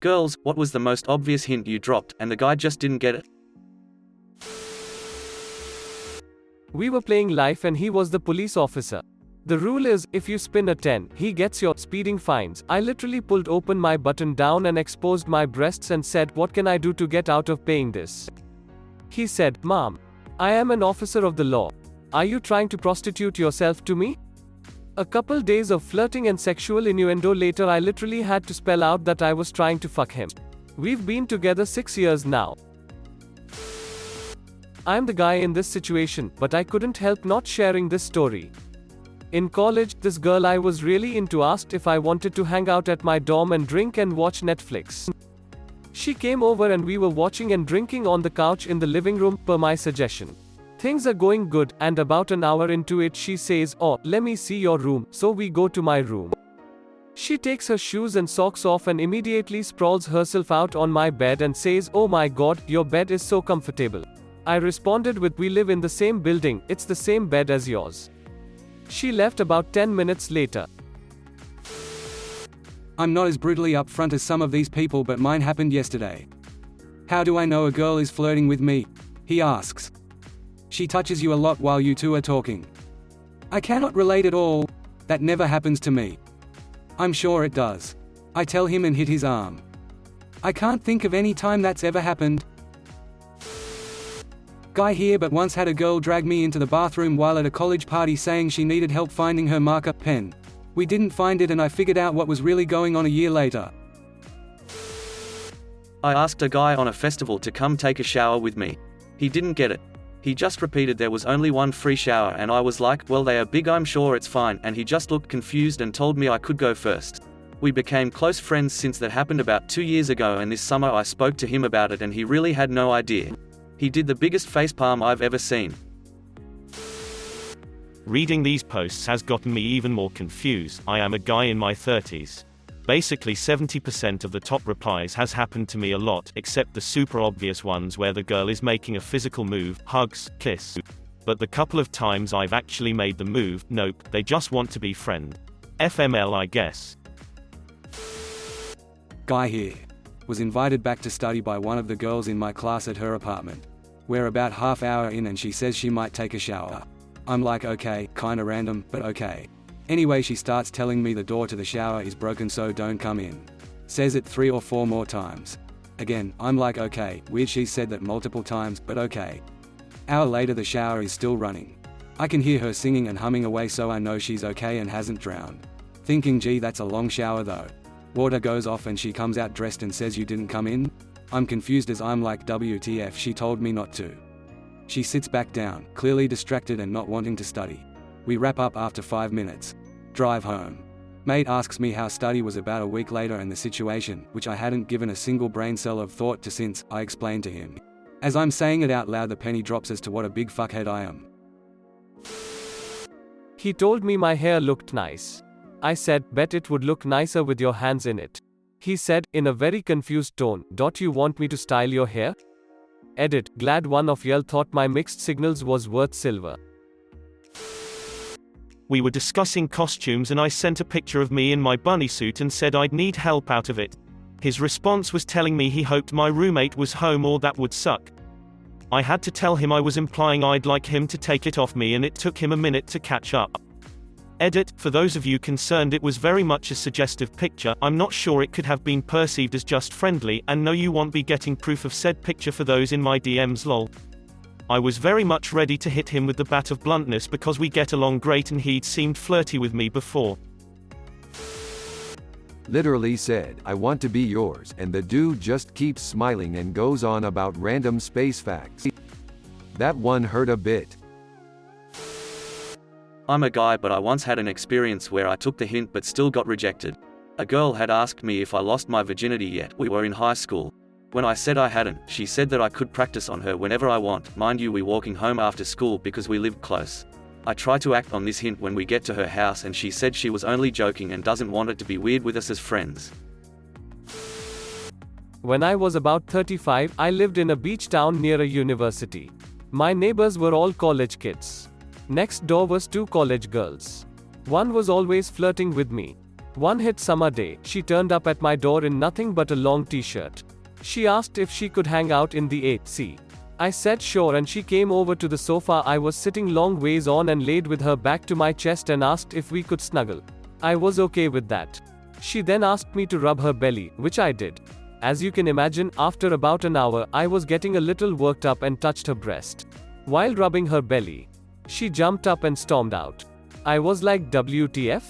Girls, what was the most obvious hint you dropped, and the guy just didn't get it? We were playing life and he was the police officer. The rule is, if you spin a 10, he gets your speeding fines. I literally pulled open my button down and exposed my breasts and said, "What can I do to get out of paying this?" He said, "Mom, I am an officer of the law. Are you trying to prostitute yourself to me?" A couple days of flirting and sexual innuendo later, I literally had to spell out that I was trying to fuck him. We've been together 6 years now. I'm the guy in this situation, but I couldn't help not sharing this story. In college, this girl I was really into asked if I wanted to hang out at my dorm and drink and watch Netflix. She came over and we were watching and drinking on the couch in the living room, per my suggestion. Things are going good, and about an hour into it she says, "Oh, let me see your room," so we go to my room. She takes her shoes and socks off and immediately sprawls herself out on my bed and says, "Oh my god, your bed is so comfortable." I responded with, "We live in the same building, it's the same bed as yours." She left about 10 minutes later. I'm not as brutally upfront as some of these people, but mine happened yesterday. "How do I know a girl is flirting with me?" he asks. "She touches you a lot while you two are talking." I cannot relate at all. That never happens to me. I'm sure it does. I tell him and hit his arm. I can't think of any time that's ever happened. Guy here, but once had a girl drag me into the bathroom while at a college party saying she needed help finding her marker pen. We didn't find it and I figured out what was really going on a year later. I asked a guy on a festival to come take a shower with me. He didn't get it. He just repeated there was only one free shower and I was like, "Well, they are big, I'm sure it's fine," and he just looked confused and told me I could go first. We became close friends since that happened about 2 years ago, and this summer I spoke to him about it and he really had no idea. He did the biggest facepalm I've ever seen. Reading these posts has gotten me even more confused. I am a guy in my 30s. Basically 70% of the top replies has happened to me a lot, except the super obvious ones where the girl is making a physical move, hugs, kiss. But the couple of times I've actually made the move, nope, they just want to be friend. FML, I guess. Guy here. Was invited back to study by one of the girls in my class at her apartment. We're about half hour in and she says she might take a shower. I'm like, okay, kinda random, but okay. Anyway, she starts telling me the door to the shower is broken, so don't come in. Says it 3 or 4 more times. Again, I'm like, okay, weird, she said that multiple times, but okay. Hour later the shower is still running. I can hear her singing and humming away, so I know she's okay and hasn't drowned. Thinking, gee, that's a long shower though. Water goes off and she comes out dressed and says, "You didn't come in?" I'm confused as I'm like, WTF, she told me not to. She sits back down, clearly distracted and not wanting to study. We wrap up after 5 minutes. Drive home. Mate asks me how study was about a week later and the situation, which I hadn't given a single brain cell of thought to since. I explained to him. As I'm saying it out loud, the penny drops as to what a big fuckhead I am. He told me my hair looked nice. I said, "Bet it would look nicer with your hands in it." He said, in a very confused tone, "Don't you want me to style your hair?" Edit, glad one of y'all thought my mixed signals was worth silver. We were discussing costumes and I sent a picture of me in my bunny suit and said I'd need help out of it. His response was telling me he hoped my roommate was home or that would suck. I had to tell him I was implying I'd like him to take it off me, and it took him a minute to catch up. Edit, for those of you concerned, it was very much a suggestive picture. I'm not sure it could have been perceived as just friendly, and no, you won't be getting proof of said picture for those in my DMs, lol. I was very much ready to hit him with the bat of bluntness because we get along great and he'd seemed flirty with me before. Literally said, "I want to be yours," and the dude just keeps smiling and goes on about random space facts. That one hurt a bit. I'm a guy, but I once had an experience where I took the hint but still got rejected. A girl had asked me if I lost my virginity yet. We were in high school. When I said I hadn't, she said that I could practice on her whenever I want. Mind you, we walking home after school because we lived close. I try to act on this hint when we get to her house and she said she was only joking and doesn't want it to be weird with us as friends. When I was about 35, I lived in a beach town near a university. My neighbors were all college kids. Next door was 2 college girls. One was always flirting with me. One hot summer day, she turned up at my door in nothing but a long t-shirt. She asked if she could hang out in the AC. I said sure, and she came over to the sofa I was sitting long ways on and laid with her back to my chest and asked if we could snuggle. I was okay with that. She then asked me to rub her belly, which I did. As you can imagine, after about an hour, I was getting a little worked up and touched her breast. While rubbing her belly, she jumped up and stormed out. I was like, WTF?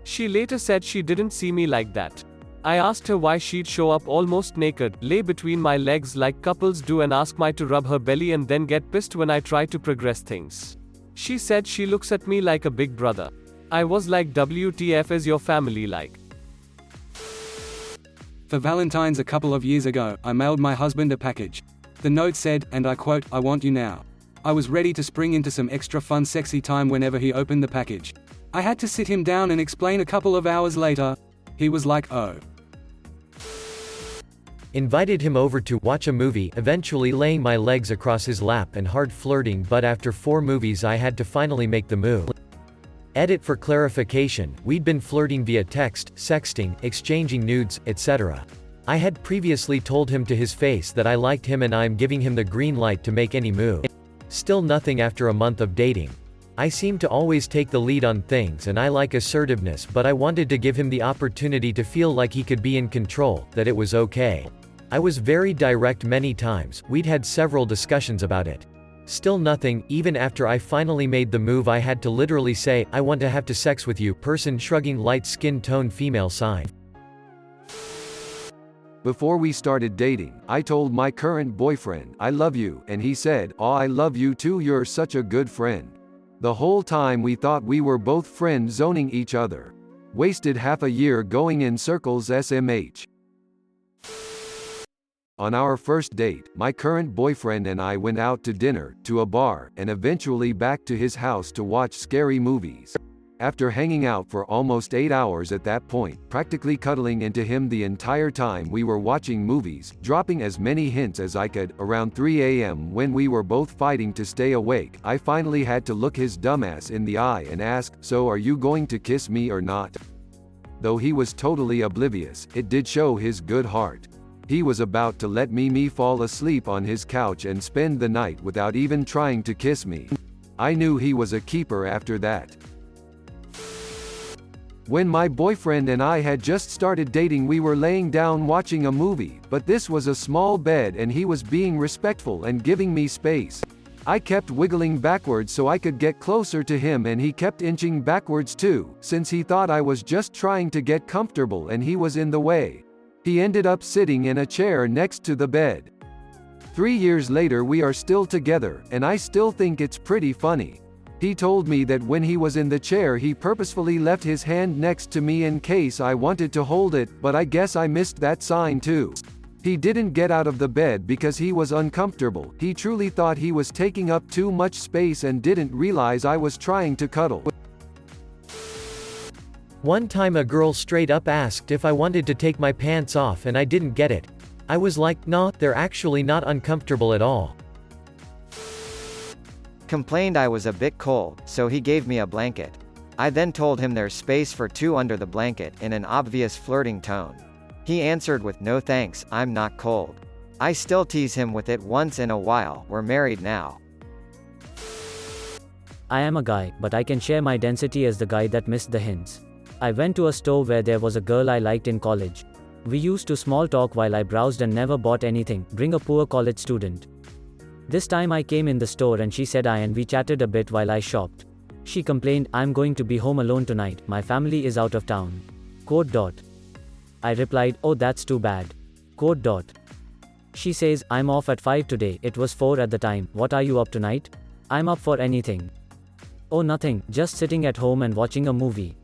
She later said she didn't see me like that. I asked her why she'd show up almost naked, lay between my legs like couples do, and ask me to rub her belly and then get pissed when I try to progress things. She said she looks at me like a big brother. I was like, WTF is your family like? For Valentine's a couple of years ago, I mailed my husband a package. The note said, and I quote, "I want you now." I was ready to spring into some extra fun sexy time whenever he opened the package. I had to sit him down and explain a couple of hours later. He was like, oh. Invited him over to watch a movie, eventually laying my legs across his lap and hard flirting, but after 4 movies I had to finally make the move. Edit for clarification, we'd been flirting via text, sexting, exchanging nudes, etc. I had previously told him to his face that I liked him and I'm giving him the green light to make any move. Still nothing after a month of dating. I seem to always take the lead on things and I like assertiveness, but I wanted to give him the opportunity to feel like he could be in control, that it was okay. I was very direct many times, we'd had several discussions about it. Still nothing. Even after I finally made the move I had to literally say, "I want to have to sex with you." Person shrugging, light skin tone, female sign. Before we started dating, I told my current boyfriend, "I love you," and he said, "Oh, I love you too, you're such a good friend." The whole time we thought we were both friend zoning each other. Wasted half a year going in circles SMH. On our first date, my current boyfriend and I went out to dinner, to a bar, and eventually back to his house to watch scary movies. After hanging out for almost 8 hours at that point, practically cuddling into him the entire time we were watching movies, dropping as many hints as I could, around 3 a.m. when we were both fighting to stay awake, I finally had to look his dumbass in the eye and ask, "So are you going to kiss me or not?" Though he was totally oblivious, it did show his good heart. He was about to let me fall asleep on his couch and spend the night without even trying to kiss me. I knew he was a keeper after that. When my boyfriend and I had just started dating, we were laying down watching a movie, but this was a small bed and he was being respectful and giving me space. I kept wiggling backwards so I could get closer to him, and he kept inching backwards too, since he thought I was just trying to get comfortable and he was in the way. He ended up sitting in a chair next to the bed. 3 years later we are still together, and I still think it's pretty funny. He told me that when he was in the chair he purposefully left his hand next to me in case I wanted to hold it, but I guess I missed that sign too. He didn't get out of the bed because he was uncomfortable. He truly thought he was taking up too much space and didn't realize I was trying to cuddle. One time a girl straight up asked if I wanted to take my pants off and I didn't get it. I was like, "Nah, they're actually not uncomfortable at all." Complained I was a bit cold, so he gave me a blanket. I then told him there's space for 2 under the blanket, in an obvious flirting tone. He answered with, "No thanks, I'm not cold." I still tease him with it once in a while. We're married now. I am a guy, but I can share my density as the guy that missed the hints. I went to a store where there was a girl I liked in college. We used to small talk while I browsed and never bought anything, bring a poor college student. This time I came in the store and she said and we chatted a bit while I shopped. She complained, "I'm going to be home alone tonight, my family is out of town." I replied, "Oh, that's too bad." She says, "I'm off at 5 today, it was 4 at the time, what are you up tonight?" "I'm up for anything." "Oh, nothing, just sitting at home and watching a movie."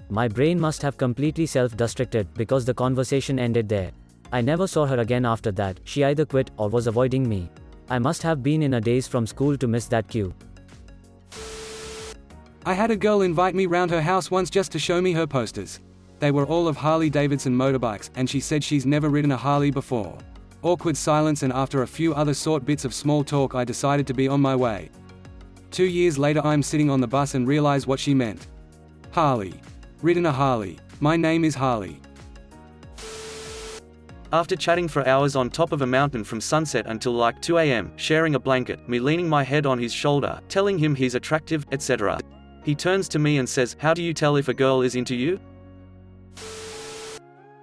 My brain must have completely self-destructed because the conversation ended there. I never saw her again after that. She either quit or was avoiding me. I must have been in a daze from school to miss that cue. I had a girl invite me round her house once just to show me her posters. They were all of Harley-Davidson motorbikes, and she said she's never ridden a Harley before. Awkward silence, and after a few other short bits of small talk I decided to be on my way. 2 years later I'm sitting on the bus and realize what she meant. Harley. Ridden a Harley. My name is Harley. After chatting for hours on top of a mountain from sunset until like 2 a.m., sharing a blanket, me leaning my head on his shoulder, telling him he's attractive, etc. He turns to me and says, "How do you tell if a girl is into you?"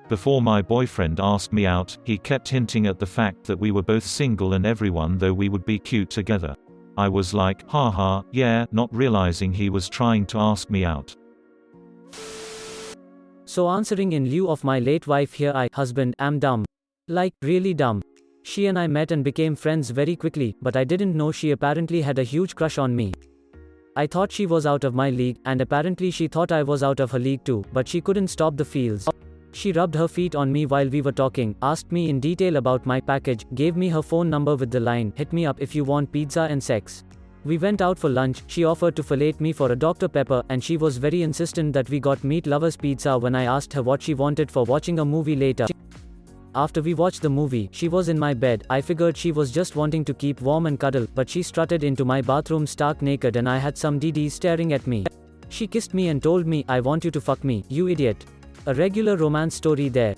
Before my boyfriend asked me out, he kept hinting at the fact that we were both single and everyone though we would be cute together. I was like, haha, yeah, not realizing he was trying to ask me out. So answering in lieu of my late wife here, I, husband, am dumb. Like, really dumb. She and I met and became friends very quickly, but I didn't know she apparently had a huge crush on me. I thought she was out of my league, and apparently she thought I was out of her league too, but she couldn't stop the feels. She rubbed her feet on me while we were talking, asked me in detail about my package, gave me her phone number with the line, "Hit me up if you want pizza and sex." We went out for lunch, she offered to fillet me for a Dr. Pepper, and she was very insistent that we got meat lovers pizza when I asked her what she wanted for watching a movie later. After we watched the movie, she was in my bed. I figured she was just wanting to keep warm and cuddle, but she strutted into my bathroom stark naked and I had some DDs staring at me. She kissed me and told me, "I want you to fuck me, you idiot." A regular romance story there.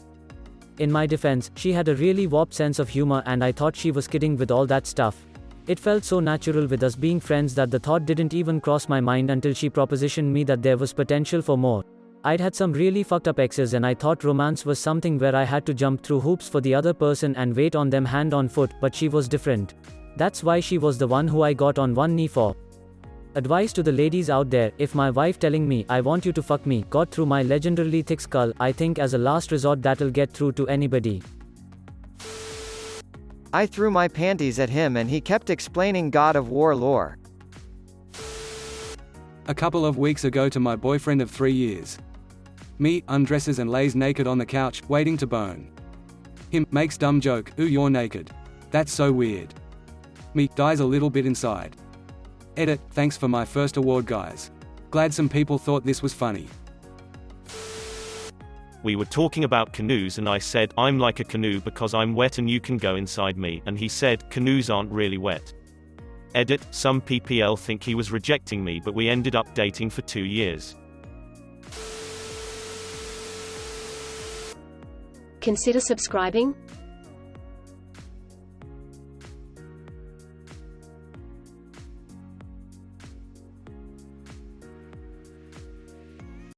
In my defense, she had a really warped sense of humor and I thought she was kidding with all that stuff. It felt so natural with us being friends that the thought didn't even cross my mind until she propositioned me that there was potential for more. I'd had some really fucked up exes and I thought romance was something where I had to jump through hoops for the other person and wait on them hand on foot, but she was different. That's why she was the one who I got on one knee for. Advice to the ladies out there, if my wife telling me, "I want you to fuck me," got through my legendarily thick skull, I think as a last resort that'll get through to anybody. I threw my panties at him and he kept explaining God of War lore. A couple of weeks ago to my boyfriend of 3 years. Me, undresses and lays naked on the couch, waiting to bone. Him, makes dumb joke, "Ooh, you're naked. That's so weird." Me, dies a little bit inside. Edit, thanks for my first award guys. Glad some people thought this was funny. We were talking about canoes and I said, "I'm like a canoe because I'm wet and you can go inside me," and he said, "Canoes aren't really wet." Edit, some PPL think he was rejecting me but we ended up dating for 2 years. Consider subscribing.